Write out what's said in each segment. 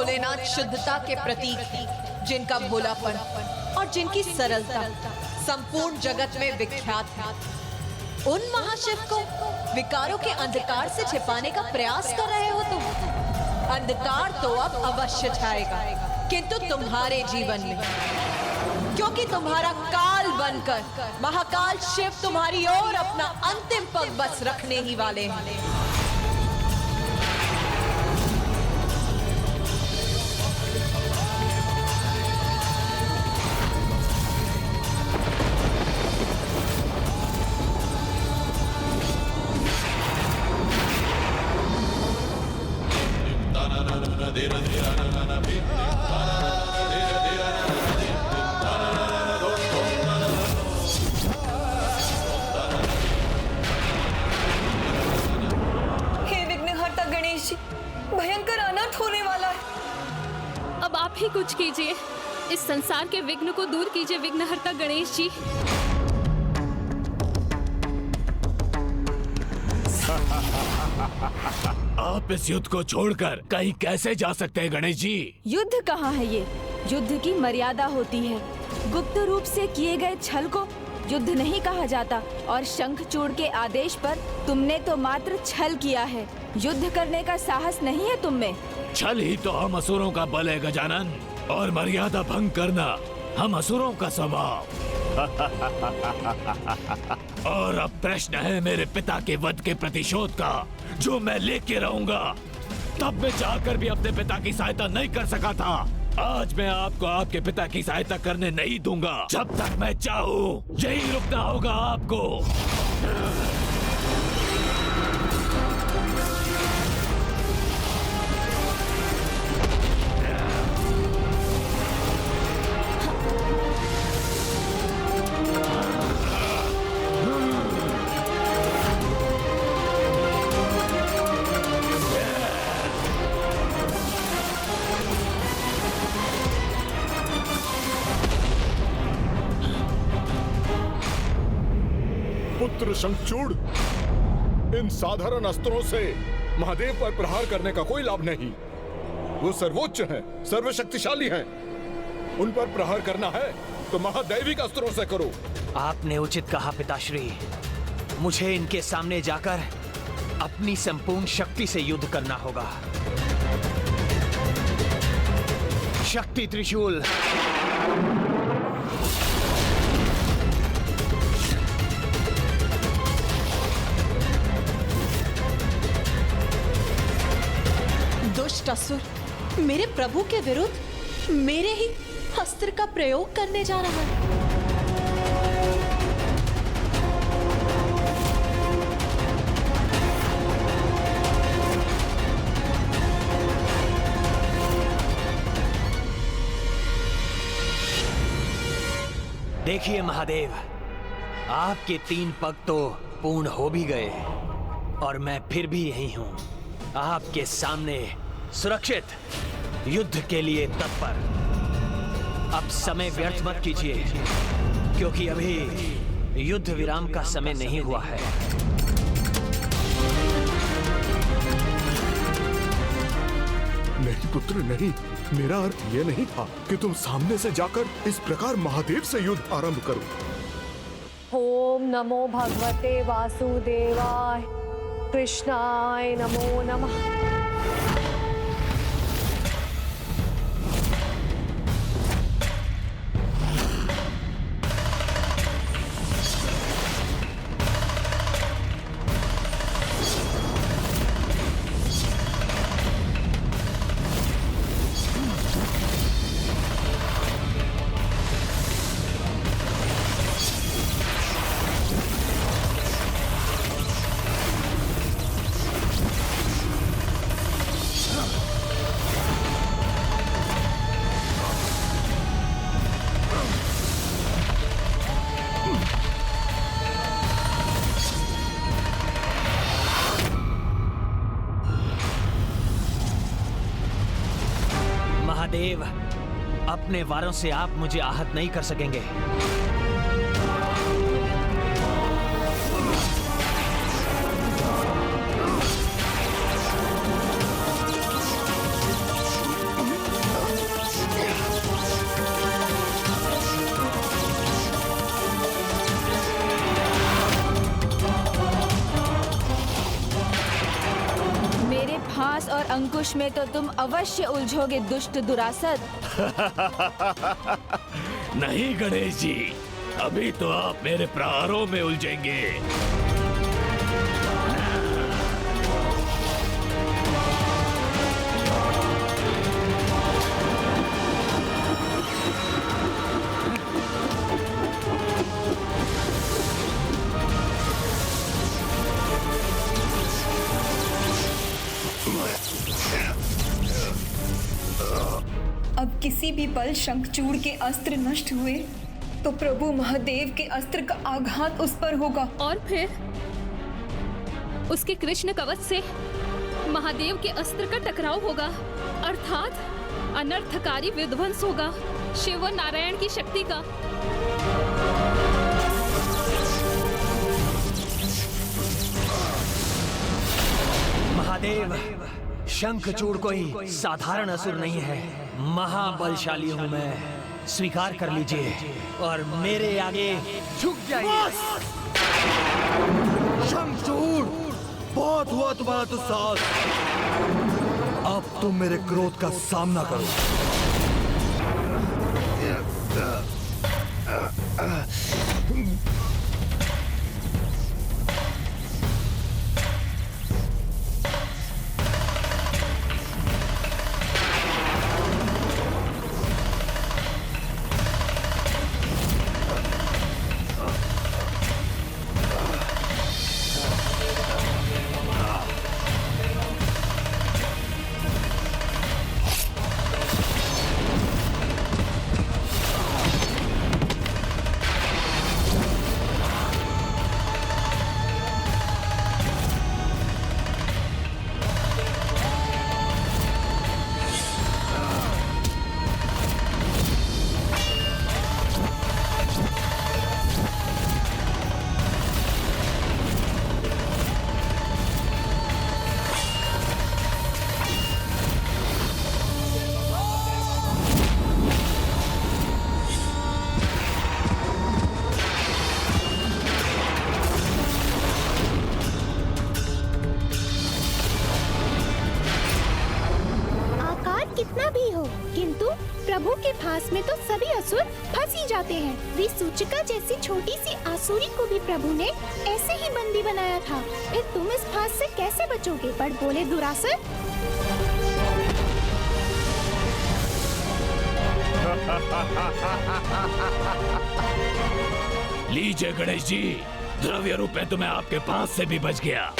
भोलेनाथ शुद्धता के प्रतीक, जिनका भोलापन और जिनकी सरलता संपूर्ण जगत में विख्यात है, उन महाशिव को विकारों के अंधकार से छिपाने का प्रयास कर रहे हो तुम। अंधकार तो अब अवश्य छाएगा, किंतु तुम्हारे जीवन में, क्योंकि तुम्हारा काल बनकर महाकाल शिव तुम्हारी ओर अपना अंतिम पग बस रखने ही वाले हैं। भयंकर अनर्थ होने वाला है। अब आप ही कुछ कीजिए, इस संसार के विघ्न को दूर कीजिए विघ्नहर्ता गणेश जी। आप इस युद्ध को छोड़कर कहीं कैसे जा सकते हैं गणेश जी? युद्ध कहाँ है ये? युद्ध की मर्यादा होती है। गुप्त रूप से किए गए छल को युद्ध नहीं कहा जाता, और शंखचूड़ के आदेश पर तुमने तो मात्र छल किया है। युद्ध करने का साहस नहीं है तुम में। छल ही तो हम असुरों का बल है गजानन, और मर्यादा भंग करना हम असुरों का स्वभाव। और अब प्रश्न है मेरे पिता के वध के प्रतिशोध का, जो मैं लेके रहूंगा। तब मैं चाहकर भी अपने पिता की सहायता नहीं कर सका था। आज मैं आपको आपके पिता की सहायता करने नहीं दूंगा। जब तक मैं चाहूँ यही रुकना होगा आपको। पुत्र शंखचूड़, इन साधारण अस्त्रों से महादेव पर प्रहार करने का कोई लाभ नहीं। वो सर्वोच्च हैं, सर्वशक्तिशाली हैं। उन पर प्रहार करना है तो महादैविक अस्त्रों से करो। आपने उचित कहा पिताश्री। मुझे इनके सामने जाकर अपनी संपूर्ण शक्ति से युद्ध करना होगा। शक्ति त्रिशूल। दुष्ट असुर मेरे प्रभु के विरुद्ध मेरे ही अस्त्र का प्रयोग करने जा रहा है। देखिए महादेव, आपके 3 पग तो पूर्ण हो भी गए, और मैं फिर भी यही हूं, आपके सामने सुरक्षित, युद्ध के लिए तत्पर। अब समय व्यर्थ मत कीजिए, क्योंकि अभी युद्ध विराम का समय नहीं हुआ है। नहीं पुत्र नहीं, मेरा अर्थ ये नहीं था कि तुम सामने से जाकर इस प्रकार महादेव से युद्ध आरंभ करो। ओम नमो भगवते वासुदेवाय, कृष्णाय नमो नमः। महादेव, अपने वारों से आप मुझे आहत नहीं कर सकेंगे। अंकुश में तो तुम अवश्य उलझोगे दुष्ट दुरासद। नहीं गणेश जी, अभी तो आप मेरे प्रहारों में उलझेंगे। अब किसी भी पल शंखचूड़ के अस्त्र नष्ट हुए तो प्रभु महादेव के अस्त्र का आघात उस पर होगा। और फिर उसके कृष्ण कवच से महादेव के अस्त्र का टकराव होगा, अर्थात अनर्थकारी विध्वंस होगा शिव और नारायण की शक्ति का। महादेव, शंखचूड़ कोई साधारण असुर नहीं है, महाबलशाली हूँ मैं, स्वीकार कर लीजिए और मेरे आगे झुक जाइए। शंखचूड़, बहुत हुआ तुम्हारा तो साहस। अब तुम मेरे क्रोध का सामना करो। प्रभु के फांस में तो सभी असुर फंस ही जाते हैं। विसूचिका जैसी छोटी सी आसुरी को भी प्रभु ने ऐसे ही बंदी बनाया था। फिर तुम इस फांस से कैसे बचोगे? पर बोले दुरासर। लीजिए गणेश जी, द्रव्य रूप में तो मैं आपके पास से भी बच गया।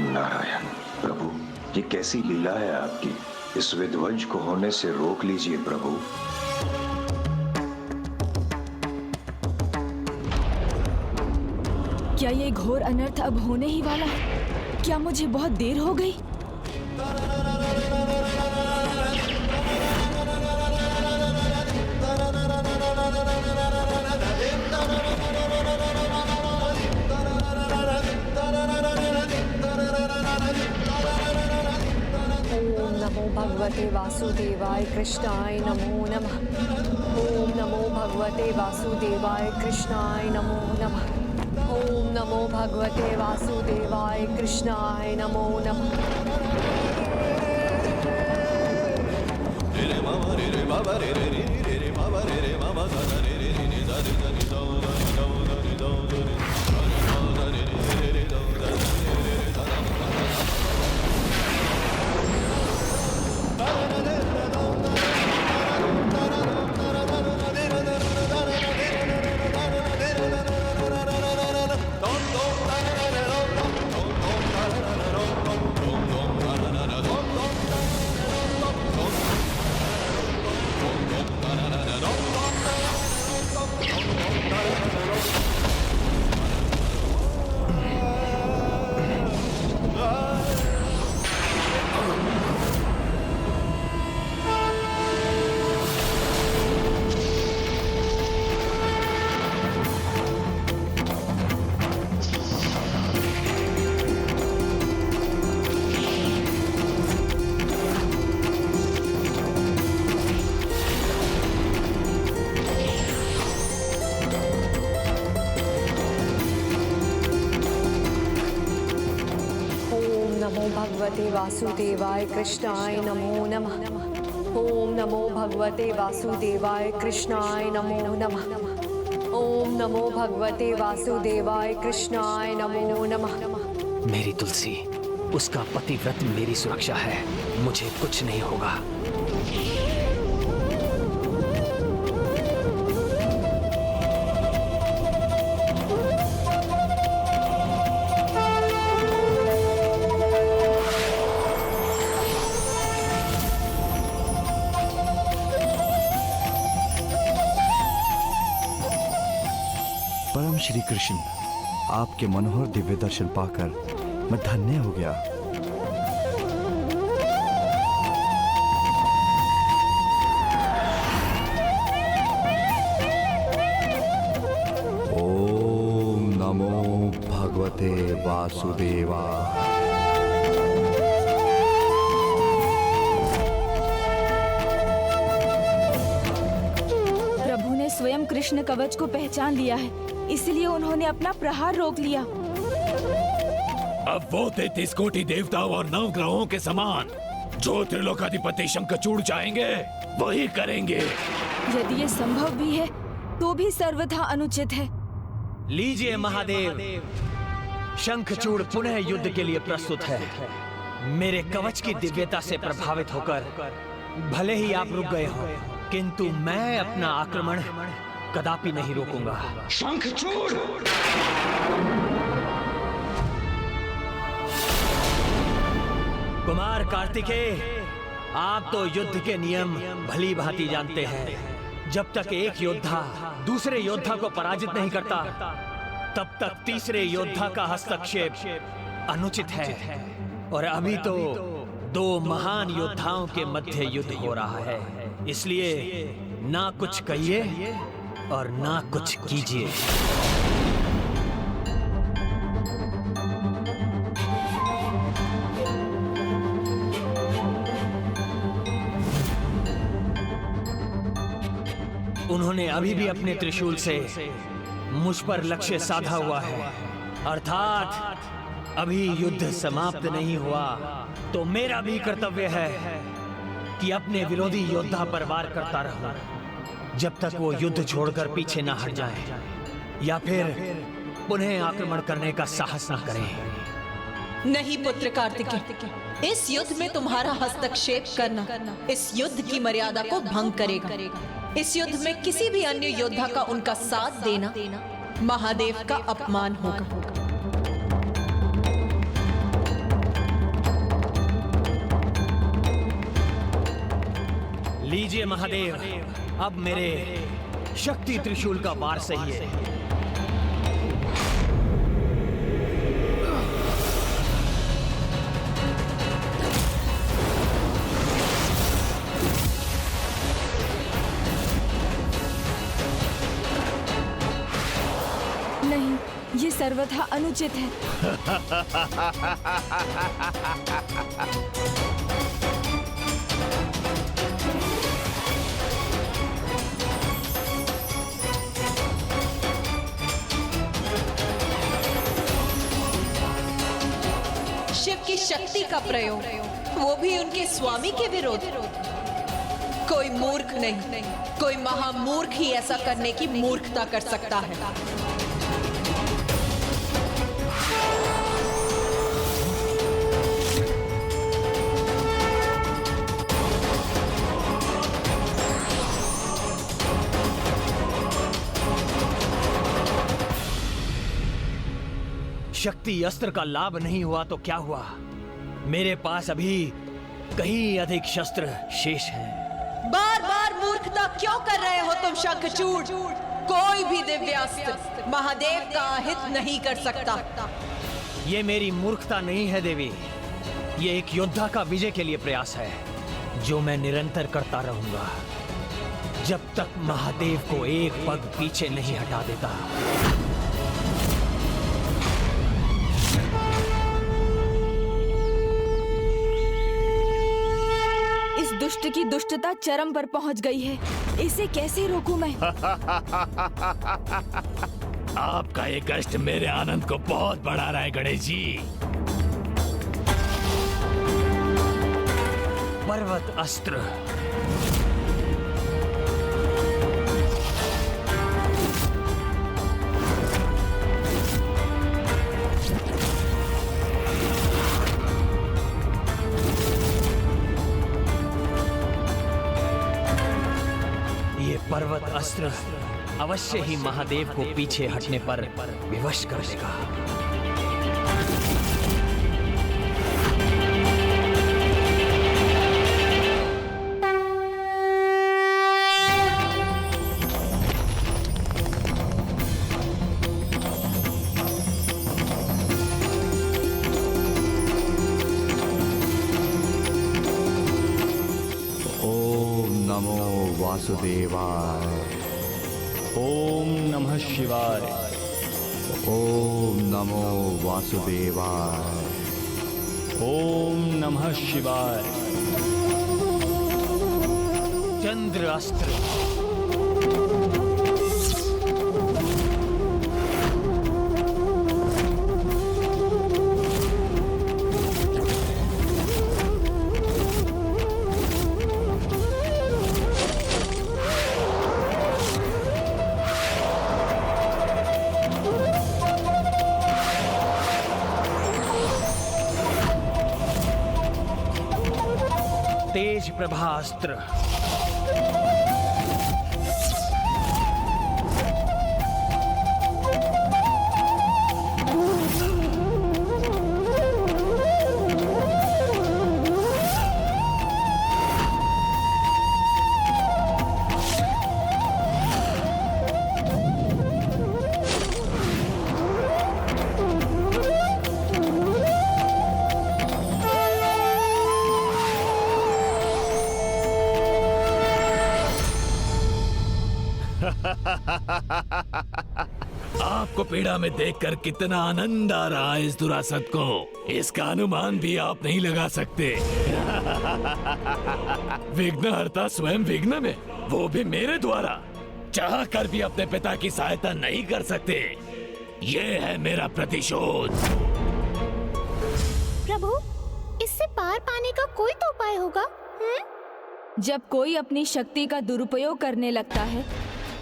नारायण प्रभु, ये कैसी लीला है आपकी? इस विध्वंस को होने से रोक लीजिए प्रभु। क्या ये घोर अनर्थ अब होने ही वाला है? क्या मुझे बहुत देर हो गई? नमो भगवते वासुदेवाय कृष्णाय नमो नमः। ओम नमो भगवते वासुदेवाय कृष्णाय नमो नमः। ओम नमो भगवते वासुदेवाय कृष्णाय नमो नमः। भगवते वासुदेवाय कृष्णाय नमो नमः। ओम नमो भगवते वासुदेवाय कृष्णाय नमो नमः। ओम नमो भगवते वासुदेवाय कृष्णाय नमो नमः। मेरी तुलसी, उसका पतिव्रत मेरी सुरक्षा है, मुझे कुछ नहीं होगा। परम श्री कृष्ण, आपके मनोहर दिव्य दर्शन पाकर मैं धन्य हो गया। ओम नमो भगवते वासुदेवाय। प्रभु ने स्वयं कृष्ण कवच को पहचान लिया है, इसलिए उन्होंने अपना प्रहार रोक लिया। अब वो 33 कोटि देवताओं और 9 ग्रहों के समान जो त्रिलोकाधिपति शंखचूड़ चाहेंगे वही करेंगे। यदि ये संभव भी है तो भी सर्वथा अनुचित है। लीजिए महादेव, शंखचूड़ पुनः युद्ध के लिए प्रस्तुत है। मेरे कवच की दिव्यता से प्रभावित होकर भले ही आप रुक गए हो, किंतु मैं अपना आक्रमण कदापि नहीं रोकूंगा। शंखचूड़! कुमार कार्तिकेय, आप तो युद्ध के नियम भली भांति जानते हैं। जब तक एक योद्धा दूसरे योद्धा को पराजित नहीं करता, तब तक तीसरे योद्धा का हस्तक्षेप अनुचित है। और अभी तो 2 महान योद्धाओं के मध्य युद्ध हो रहा है, इसलिए ना कुछ कहिए और ना कुछ कीजिए। उन्होंने अभी भी अपने त्रिशूल से मुझ पर लक्ष्य साधा हुआ है, अर्थात अभी युद्ध समाप्त नहीं हुआ। तो मेरा भी कर्तव्य है कि अपने विरोधी योद्धा पर वार करता रहूं जब तक वो युद्ध छोड़कर पीछे ना हट जाएं, या फिर पुनः आक्रमण करने का साहस ना करें। नहीं पुत्र कार्तिकेय, इस युद्ध में तुम्हारा हस्तक्षेप करना इस युद्ध की मर्यादा को भंग करेगा। इस युद्ध में किसी भी अन्य योद्धा का उनका साथ देना महादेव का अपमान होगा। लीजिए महादेव, अब मेरे शक्ति त्रिशूल का वार सही है। नहीं, ये सर्वथा अनुचित है। शिव की शक्ति का प्रयोग, वो भी उनके स्वामी के विरोध। कोई मूर्ख नहीं, कोई महामूर्ख ही ऐसा करने की मूर्खता कर सकता है। शक्ति अस्त्र का लाभ नहीं हुआ तो क्या हुआ, मेरे पास अभी कहीं अधिक शस्त्र शेष हैं। बार बार मूर्खता क्यों कर रहे हो तुम शंखचूड़? कोई भी दिव्यास्त्र महादेव का अहित नहीं कर सकता। ये मेरी मूर्खता नहीं है देवी, ये एक योद्धा का विजय के लिए प्रयास है जो मैं निरंतर करता रहूंगा जब तक महादेव को एक पग पीछे नहीं हटा देता। दुष्ट की दुष्टता चरम पर पहुंच गई है, इसे कैसे रोकूं मैं? आपका ये कष्ट मेरे आनंद को बहुत बढ़ा रहा है गणेश जी। पर्वत अस्त्र। ये पर्वत अस्त्र अवश्य ही महादेव को पीछे हटने पर विवश कर देगा। वासुदेवाय। ओम नमः शिवाय। ओम नमो वासुदेवाय। ओम नमः शिवाय। चंद्र अस्त्र। तेज प्रभास्त्र। आपको पीड़ा में देखकर कितना आनंद आ रहा है इस दुरासत को, इसका अनुमान भी आप नहीं लगा सकते। विघ्नहर्ता स्वयं विघ्न में, वो भी मेरे द्वारा, चाह कर भी अपने पिता की सहायता नहीं कर सकते। ये है मेरा प्रतिशोध। प्रभु, इससे पार पाने का कोई तो उपाय होगा? जब कोई अपनी शक्ति का दुरुपयोग करने लगता है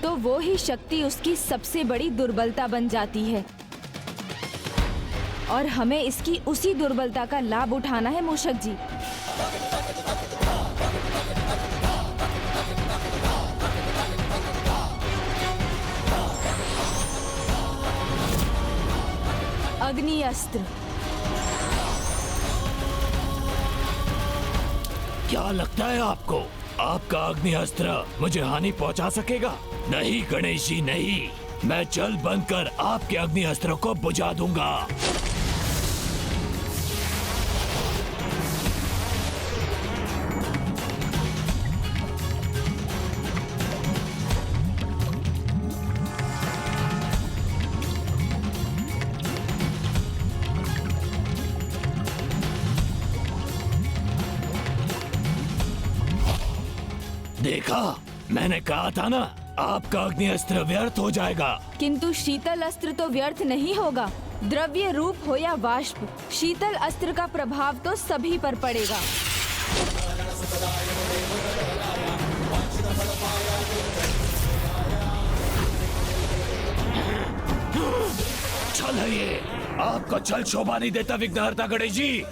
तो वो ही शक्ति उसकी सबसे बड़ी दुर्बलता बन जाती है, और हमें इसकी उसी दुर्बलता का लाभ उठाना है मूषक जी। अग्नि अस्त्र। क्या लगता है आपको आपका अग्नि अस्त्र मुझे हानि पहुंचा सकेगा? नहीं गणेश जी, नहीं। मैं जल बनकर आपके अग्नि अस्त्र को बुझा दूंगा। देखा, मैंने कहा था ना, आपका अग्नि अस्त्र व्यर्थ हो जाएगा। किंतु शीतल अस्त्र तो व्यर्थ नहीं होगा। द्रव्य रूप हो या वाष्प, शीतल अस्त्र का प्रभाव तो सभी पर पड़ेगा। छल है ये, आपको छल शोभा नहीं देता विघ्नहर्ता गणेश जी।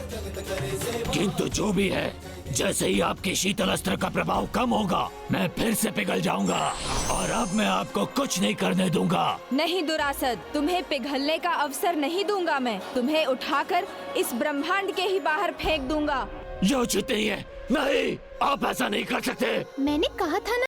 किंतु जो भी है, जैसे ही आपके शीतल अस्त्र का प्रभाव कम होगा, मैं फिर से पिघल जाऊंगा, और अब मैं आपको कुछ नहीं करने दूंगा। नहीं दुरासद, तुम्हें पिघलने का अवसर नहीं दूंगा। मैं तुम्हें उठाकर इस ब्रह्मांड के ही बाहर फेंक दूंगा। यो उचित नहीं है। नहीं, आप ऐसा नहीं कर सकते। मैंने कहा था ना